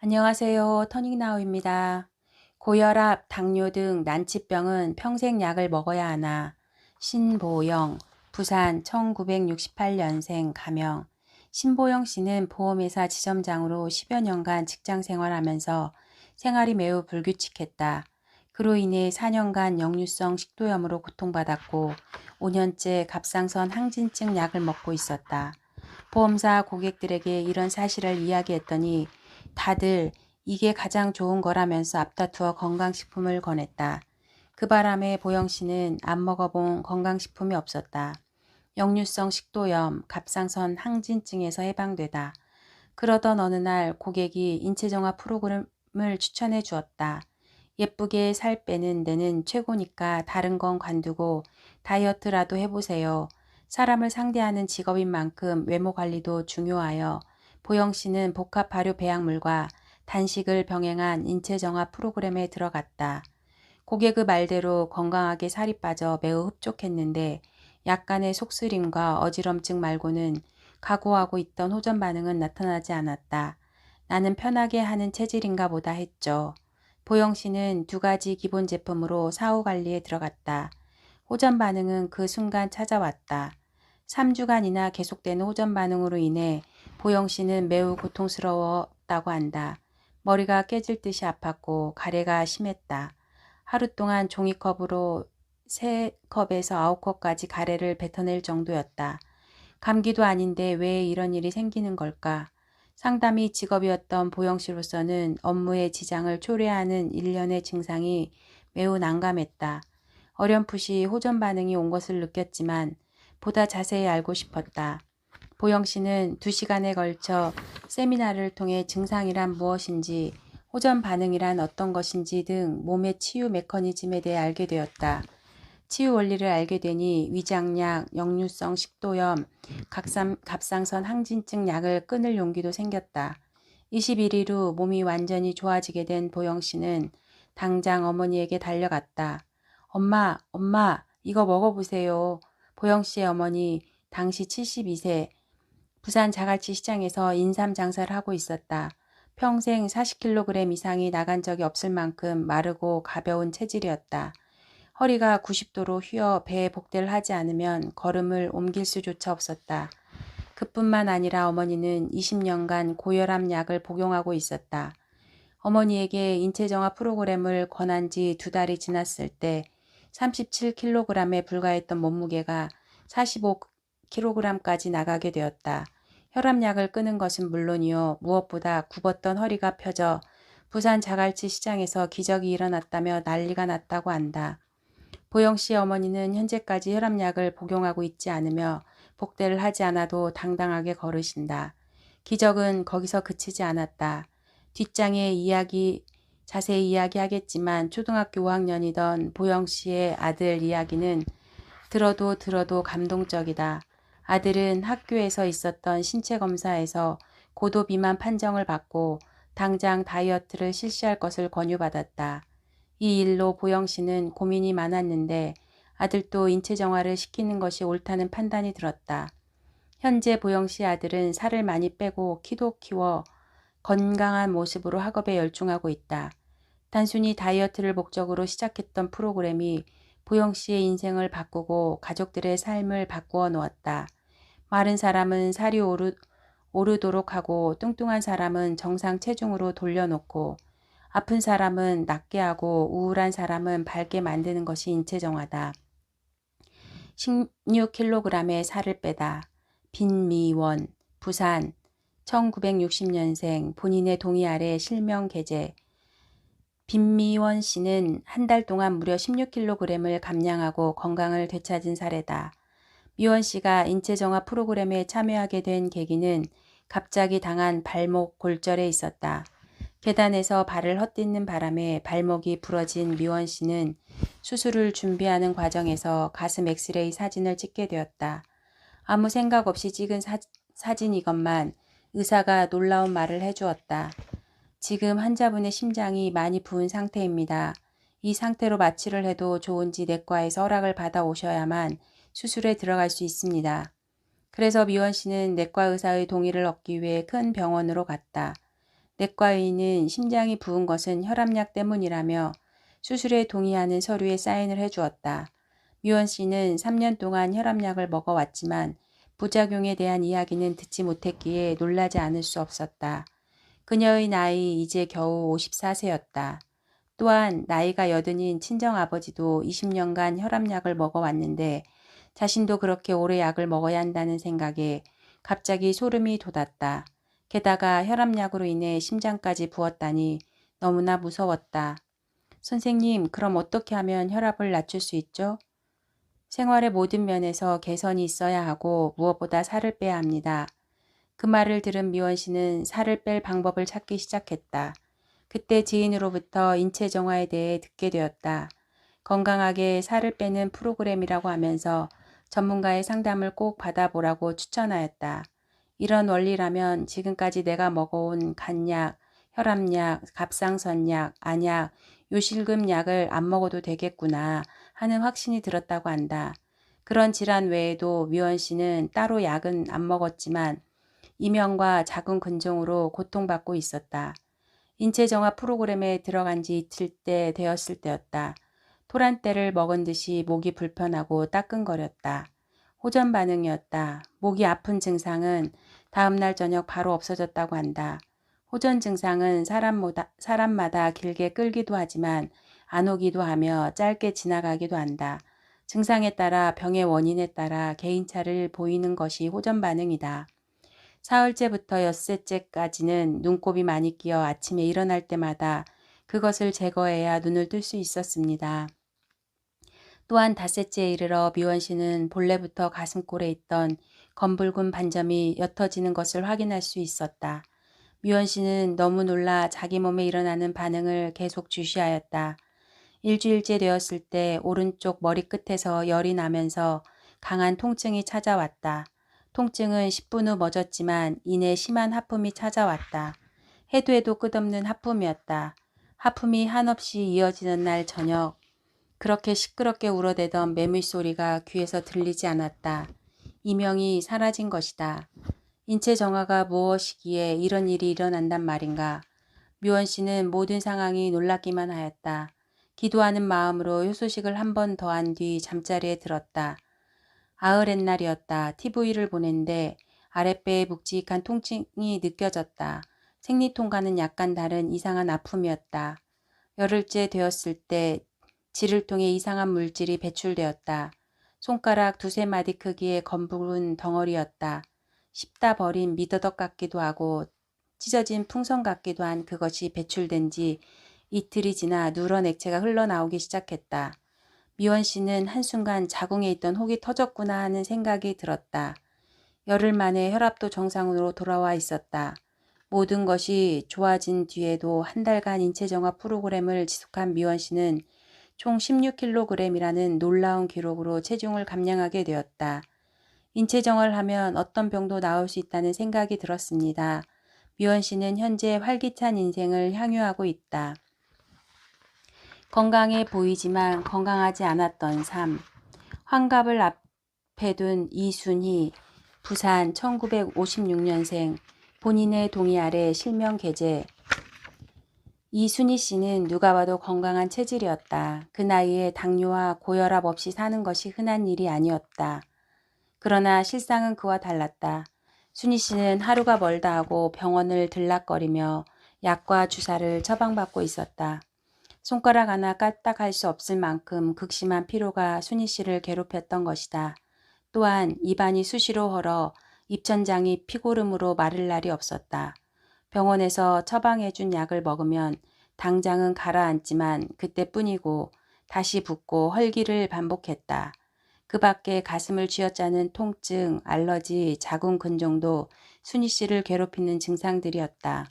안녕하세요. 터닝나우입니다. 고혈압, 당뇨 등 난치병은 평생 약을 먹어야 하나. 신보영, 부산 1968년생 가명. 신보영 씨는 보험회사 지점장으로 10여 년간 직장 생활하면서 생활이 매우 불규칙했다. 그로 인해 4년간 역류성 식도염으로 고통받았고 5년째 갑상선 항진증 약을 먹고 있었다. 보험사 고객들에게 이런 사실을 이야기했더니 다들 이게 가장 좋은 거라면서 앞다투어 건강식품을 권했다. 그 바람에 보영 씨는 안 먹어본 건강식품이 없었다. 역류성 식도염, 갑상선 항진증에서 해방되다. 그러던 어느 날 고객이 인체정화 프로그램을 추천해 주었다. 예쁘게 살 빼는 데는 최고니까 다른 건 관두고 다이어트라도 해보세요. 사람을 상대하는 직업인 만큼 외모 관리도 중요하여 보영 씨는 복합 발효 배양물과 단식을 병행한 인체정화 프로그램에 들어갔다. 고객의 말대로 건강하게 살이 빠져 매우 흡족했는데 약간의 속쓰림과 어지럼증 말고는 각오하고 있던 호전 반응은 나타나지 않았다. 나는 편하게 하는 체질인가 보다 했죠. 보영 씨는 2가지 기본 제품으로 사후 관리에 들어갔다. 호전 반응은 그 순간 찾아왔다. 3주간이나 계속되는 호전 반응으로 인해 보영 씨는 매우 고통스러웠다고 한다. 머리가 깨질 듯이 아팠고 가래가 심했다. 하루 동안 종이컵으로 3컵에서 9컵까지 가래를 뱉어낼 정도였다. 감기도 아닌데 왜 이런 일이 생기는 걸까? 상담이 직업이었던 보영 씨로서는 업무의 지장을 초래하는 일련의 증상이 매우 난감했다. 어렴풋이 호전 반응이 온 것을 느꼈지만 보다 자세히 알고 싶었다. 보영 씨는 2시간에 걸쳐 세미나를 통해 증상이란 무엇인지, 호전 반응이란 어떤 것인지 등 몸의 치유 메커니즘에 대해 알게 되었다. 치유 원리를 알게 되니 위장약, 역류성 식도염, 갑상선 항진증 약을 끊을 용기도 생겼다. 21일 후 몸이 완전히 좋아지게 된 보영 씨는 당장 어머니에게 달려갔다. 엄마, 엄마, 이거 먹어보세요. 보영 씨의 어머니, 당시 72세, 부산 자갈치 시장에서 인삼 장사를 하고 있었다. 평생 40kg 이상이 나간 적이 없을 만큼 마르고 가벼운 체질이었다. 허리가 90도로 휘어 배에 복대를 하지 않으면 걸음을 옮길 수조차 없었다. 그뿐만 아니라 어머니는 20년간 고혈압 약을 복용하고 있었다. 어머니에게 인체정화 프로그램을 권한 지 2달이 지났을 때 37kg에 불과했던 몸무게가 45kg까지 나가게 되었다. 혈압약을 끊은 것은 물론이요. 무엇보다 굽었던 허리가 펴져 부산 자갈치 시장에서 기적이 일어났다며 난리가 났다고 한다. 보영 씨의 어머니는 현재까지 혈압약을 복용하고 있지 않으며 복대를 하지 않아도 당당하게 걸으신다. 기적은 거기서 그치지 않았다. 뒷장에 자세히 이야기하겠지만 초등학교 5학년이던 보영 씨의 아들 이야기는 들어도 감동적이다. 아들은 학교에서 있었던 신체 검사에서 고도 비만 판정을 받고 당장 다이어트를 실시할 것을 권유받았다. 이 일로 보영 씨는 고민이 많았는데 아들도 인체 정화를 시키는 것이 옳다는 판단이 들었다. 현재 보영 씨 아들은 살을 많이 빼고 키도 키워 건강한 모습으로 학업에 열중하고 있다. 단순히 다이어트를 목적으로 시작했던 프로그램이 보영 씨의 인생을 바꾸고 가족들의 삶을 바꾸어 놓았다. 마른 사람은 살이 오르도록 하고 뚱뚱한 사람은 정상 체중으로 돌려놓고 아픈 사람은 낫게 하고 우울한 사람은 밝게 만드는 것이 인체정화다. 16kg의 살을 빼다. 빈미원, 부산, 1960년생, 본인의 동의 아래 실명 게재. 빈미원 씨는 한 달 동안 무려 16kg을 감량하고 건강을 되찾은 사례다. 미원 씨가 인체정화 프로그램에 참여하게 된 계기는 갑자기 당한 발목 골절에 있었다. 계단에서 발을 헛디디는 바람에 발목이 부러진 미원 씨는 수술을 준비하는 과정에서 가슴 엑스레이 사진을 찍게 되었다. 아무 생각 없이 찍은 사진이건만 의사가 놀라운 말을 해주었다. 지금 환자분의 심장이 많이 부은 상태입니다. 이 상태로 마취를 해도 좋은지 내과에서 허락을 받아 오셔야만 수술에 들어갈 수 있습니다. 그래서 미원 씨는 내과 의사의 동의를 얻기 위해 큰 병원으로 갔다. 내과의인은 심장이 부은 것은 혈압약 때문이라며 수술에 동의하는 서류에 사인을 해주었다. 미원 씨는 3년 동안 혈압약을 먹어왔지만 부작용에 대한 이야기는 듣지 못했기에 놀라지 않을 수 없었다. 그녀의 나이 이제 겨우 54세였다. 또한 나이가 여든인 친정아버지도 20년간 혈압약을 먹어왔는데 자신도 그렇게 오래 약을 먹어야 한다는 생각에 갑자기 소름이 돋았다. 게다가 혈압약으로 인해 심장까지 부었다니 너무나 무서웠다. 선생님, 그럼 어떻게 하면 혈압을 낮출 수 있죠? 생활의 모든 면에서 개선이 있어야 하고 무엇보다 살을 빼야 합니다. 그 말을 들은 미원 씨는 살을 뺄 방법을 찾기 시작했다. 그때 지인으로부터 인체 정화에 대해 듣게 되었다. 건강하게 살을 빼는 프로그램이라고 하면서 전문가의 상담을 꼭 받아보라고 추천하였다. 이런 원리라면 지금까지 내가 먹어온 간약, 혈압약, 갑상선약, 안약, 요실금 약을 안 먹어도 되겠구나 하는 확신이 들었다고 한다. 그런 질환 외에도 미원 씨는 따로 약은 안 먹었지만 이명과 작은 근종으로 고통받고 있었다. 인체 정화 프로그램에 들어간 지 이틀 때 되었을 때였다. 토란대를 먹은 듯이 목이 불편하고 따끔거렸다. 호전 반응이었다. 목이 아픈 증상은 다음날 저녁 바로 없어졌다고 한다. 호전 증상은 사람마다 길게 끌기도 하지만 안 오기도 하며 짧게 지나가기도 한다. 증상에 따라 병의 원인에 따라 개인차를 보이는 것이 호전 반응이다. 사흘째부터 엿새째까지는 눈곱이 많이 끼어 아침에 일어날 때마다 그것을 제거해야 눈을 뜰 수 있었습니다. 또한 닷새째에 이르러 미원 씨는 본래부터 가슴골에 있던 검붉은 반점이 옅어지는 것을 확인할 수 있었다. 미원 씨는 너무 놀라 자기 몸에 일어나는 반응을 계속 주시하였다. 일주일째 되었을 때 오른쪽 머리끝에서 열이 나면서 강한 통증이 찾아왔다. 통증은 10분 후 멎었지만 이내 심한 하품이 찾아왔다. 해도 해도 끝없는 하품이었다. 하품이 한없이 이어지는 날 저녁 그렇게 시끄럽게 울어대던 매물 소리가 귀에서 들리지 않았다. 이명이 사라진 것이다. 인체 정화가 무엇이기에 이런 일이 일어난단 말인가. 묘원 씨는 모든 상황이 놀랍기만 하였다. 기도하는 마음으로 효소식을 한 번 더 한 뒤 잠자리에 들었다. 아흘 옛날이었다. TV를 보는데 아랫배에 묵직한 통증이 느껴졌다. 생리통과는 약간 다른 이상한 아픔이었다. 열흘째 되었을 때 지를 통해 이상한 물질이 배출되었다. 손가락 두세 마디 크기의 검붉은 덩어리였다. 씹다 버린 미더덕 같기도 하고 찢어진 풍선 같기도 한 그것이 배출된 지 이틀이 지나 누런 액체가 흘러나오기 시작했다. 미원 씨는 한순간 자궁에 있던 혹이 터졌구나 하는 생각이 들었다. 열흘 만에 혈압도 정상으로 돌아와 있었다. 모든 것이 좋아진 뒤에도 한 달간 인체 정화 프로그램을 지속한 미원 씨는 총 16kg이라는 놀라운 기록으로 체중을 감량하게 되었다. 인체 정화를 하면 어떤 병도 나을 수 있다는 생각이 들었습니다. 미원 씨는 현재 활기찬 인생을 향유하고 있다. 건강해 보이지만 건강하지 않았던 삶. 환갑을 앞에 둔 이순희, 부산 1956년생, 본인의 동의 아래 실명 계제. 이순희 씨는 누가 봐도 건강한 체질이었다. 그 나이에 당뇨와 고혈압 없이 사는 것이 흔한 일이 아니었다. 그러나 실상은 그와 달랐다. 순희 씨는 하루가 멀다 하고 병원을 들락거리며 약과 주사를 처방받고 있었다. 손가락 하나 까딱할 수 없을 만큼 극심한 피로가 순희 씨를 괴롭혔던 것이다. 또한 입안이 수시로 헐어 입천장이 피고름으로 마를 날이 없었다. 병원에서 처방해준 약을 먹으면 당장은 가라앉지만 그때뿐이고 다시 붓고 헐기를 반복했다. 그 밖에 가슴을 쥐어짜는 통증, 알러지, 자궁 근종도 순희 씨를 괴롭히는 증상들이었다.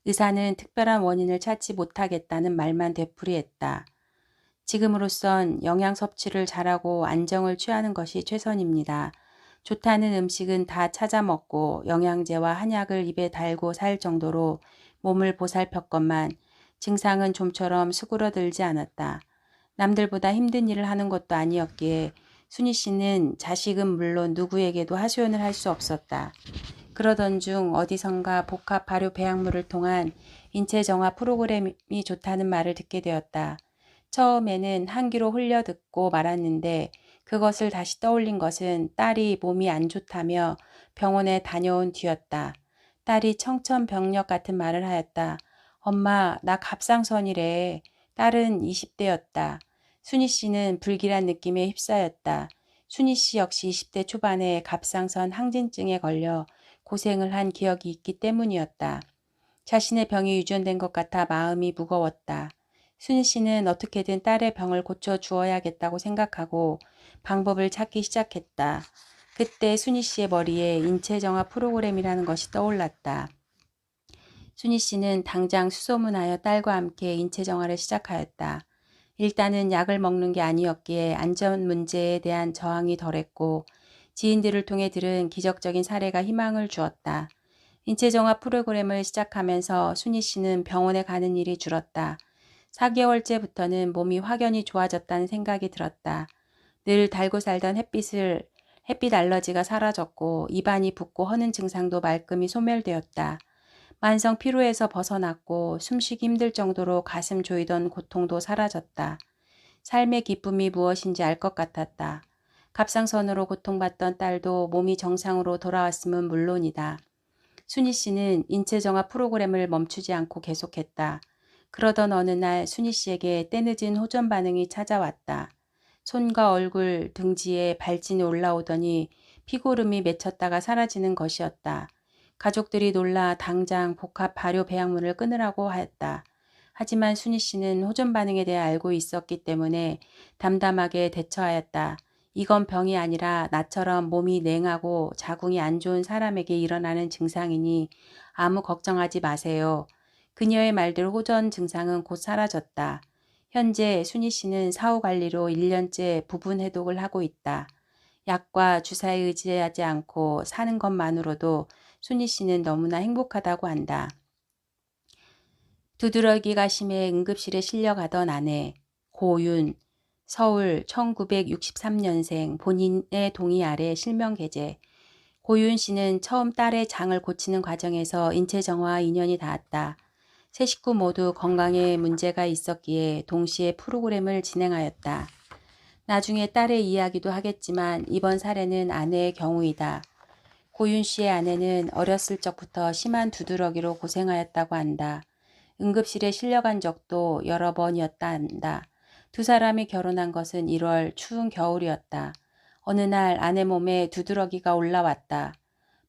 의사는 특별한 원인을 찾지 못하겠다는 말만 되풀이했다. 지금으로선 영양 섭취를 잘하고 안정을 취하는 것이 최선입니다. 좋다는 음식은 다 찾아 먹고 영양제와 한약을 입에 달고 살 정도로 몸을 보살폈건만 증상은 좀처럼 수그러들지 않았다. 남들보다 힘든 일을 하는 것도 아니었기에 순희 씨는 자식은 물론 누구에게도 하소연을 할 수 없었다. 그러던 중 어디선가 복합 발효 배양물을 통한 인체 정화 프로그램이 좋다는 말을 듣게 되었다. 처음에는 한 귀로 흘려 듣고 말았는데 그것을 다시 떠올린 것은 딸이 몸이 안 좋다며 병원에 다녀온 뒤였다. 딸이 청천벽력 같은 말을 하였다. 엄마, 나 갑상선이래. 딸은 20대였다. 순희 씨는 불길한 느낌에 휩싸였다. 순희 씨 역시 20대 초반에 갑상선 항진증에 걸려 고생을 한 기억이 있기 때문이었다. 자신의 병이 유전된 것 같아 마음이 무거웠다. 순희 씨는 어떻게든 딸의 병을 고쳐 주어야겠다고 생각하고 방법을 찾기 시작했다. 그때 순희 씨의 머리에 인체 정화 프로그램이라는 것이 떠올랐다. 순희 씨는 당장 수소문하여 딸과 함께 인체 정화를 시작하였다. 일단은 약을 먹는 게 아니었기에 안전 문제에 대한 저항이 덜했고 지인들을 통해 들은 기적적인 사례가 희망을 주었다. 인체 정화 프로그램을 시작하면서 순희 씨는 병원에 가는 일이 줄었다. 4개월째부터는 몸이 확연히 좋아졌다는 생각이 들었다. 늘 달고 살던 햇빛 알러지가 사라졌고 입안이 붓고 허는 증상도 말끔히 소멸되었다. 만성 피로에서 벗어났고 숨쉬기 힘들 정도로 가슴 조이던 고통도 사라졌다. 삶의 기쁨이 무엇인지 알 것 같았다. 갑상선으로 고통받던 딸도 몸이 정상으로 돌아왔음은 물론이다. 순희 씨는 인체 정화 프로그램을 멈추지 않고 계속했다. 그러던 어느 날 순희 씨에게 때늦은 호전 반응이 찾아왔다. 손과 얼굴, 등지에 발진이 올라오더니 피고름이 맺혔다가 사라지는 것이었다. 가족들이 놀라 당장 복합 발효 배양물을 끊으라고 하였다. 하지만 순희 씨는 호전 반응에 대해 알고 있었기 때문에 담담하게 대처하였다. 이건 병이 아니라 나처럼 몸이 냉하고 자궁이 안 좋은 사람에게 일어나는 증상이니 아무 걱정하지 마세요. 그녀의 말대로 호전 증상은 곧 사라졌다. 현재 순희 씨는 사후 관리로 1년째 부분 해독을 하고 있다. 약과 주사에 의지하지 않고 사는 것만으로도 순희 씨는 너무나 행복하다고 한다. 두드러기가 심해 응급실에 실려가던 아내 고윤, 서울 1963년생 본인의 동의 아래 실명 계제. 고윤 씨는 처음 딸의 장을 고치는 과정에서 인체 정화와 인연이 닿았다. 세 식구 모두 건강에 문제가 있었기에 동시에 프로그램을 진행하였다. 나중에 딸의 이야기도 하겠지만 이번 사례는 아내의 경우이다. 고윤 씨의 아내는 어렸을 적부터 심한 두드러기로 고생하였다고 한다. 응급실에 실려간 적도 여러 번이었다 한다. 두 사람이 결혼한 것은 1월 추운 겨울이었다. 어느 날 아내 몸에 두드러기가 올라왔다.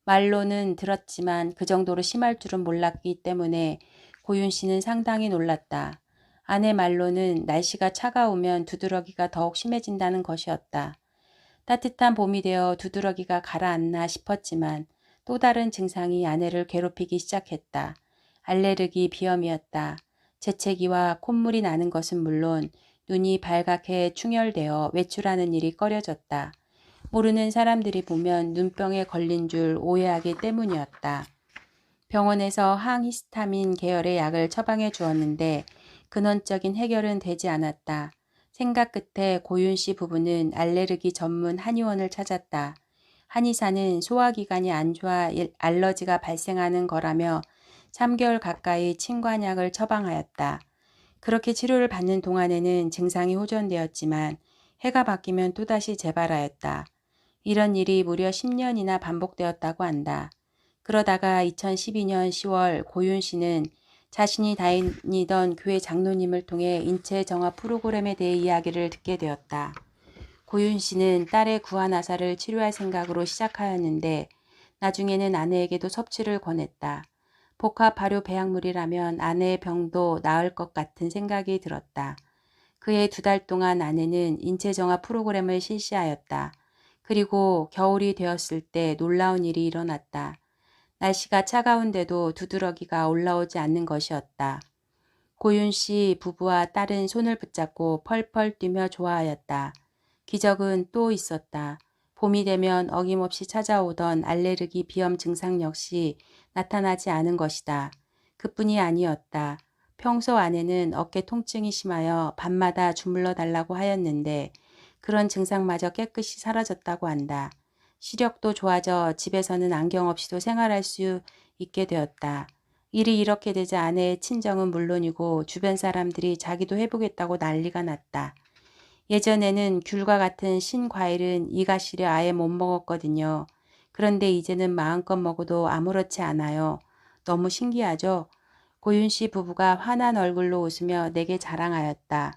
말로는 들었지만 그 정도로 심할 줄은 몰랐기 때문에 고윤 씨는 상당히 놀랐다. 아내 말로는 날씨가 차가우면 두드러기가 더욱 심해진다는 것이었다. 따뜻한 봄이 되어 두드러기가 가라앉나 싶었지만 또 다른 증상이 아내를 괴롭히기 시작했다. 알레르기 비염이었다. 재채기와 콧물이 나는 것은 물론 눈이 발갛게 충혈되어 외출하는 일이 꺼려졌다. 모르는 사람들이 보면 눈병에 걸린 줄 오해하기 때문이었다. 병원에서 항히스타민 계열의 약을 처방해 주었는데 근원적인 해결은 되지 않았다. 생각 끝에 고윤 씨 부부는 알레르기 전문 한의원을 찾았다. 한의사는 소화기관이 안 좋아 알러지가 발생하는 거라며 3개월 가까이 침관약을 처방하였다. 그렇게 치료를 받는 동안에는 증상이 호전되었지만 해가 바뀌면 또다시 재발하였다. 이런 일이 무려 10년이나 반복되었다고 한다. 그러다가 2012년 10월 고윤 씨는 자신이 다니던 교회 장로님을 통해 인체 정화 프로그램에 대해 이야기를 듣게 되었다. 고윤 씨는 딸의 구안아사를 치료할 생각으로 시작하였는데 나중에는 아내에게도 섭취를 권했다. 복합 발효 배양물이라면 아내의 병도 나을 것 같은 생각이 들었다. 그해 2달 동안 아내는 인체 정화 프로그램을 실시하였다. 그리고 겨울이 되었을 때 놀라운 일이 일어났다. 날씨가 차가운데도 두드러기가 올라오지 않는 것이었다. 고윤 씨 부부와 딸은 손을 붙잡고 펄펄 뛰며 좋아하였다. 기적은 또 있었다. 봄이 되면 어김없이 찾아오던 알레르기 비염 증상 역시 나타나지 않은 것이다. 그뿐이 아니었다. 평소 아내는 어깨 통증이 심하여 밤마다 주물러 달라고 하였는데 그런 증상마저 깨끗이 사라졌다고 한다. 시력도 좋아져 집에서는 안경 없이도 생활할 수 있게 되었다. 일이 이렇게 되자 아내의 친정은 물론이고 주변 사람들이 자기도 해보겠다고 난리가 났다. 예전에는 귤과 같은 신과일은 이가 시려 아예 못 먹었거든요. 그런데 이제는 마음껏 먹어도 아무렇지 않아요. 너무 신기하죠? 고윤 씨 부부가 환한 얼굴로 웃으며 내게 자랑하였다.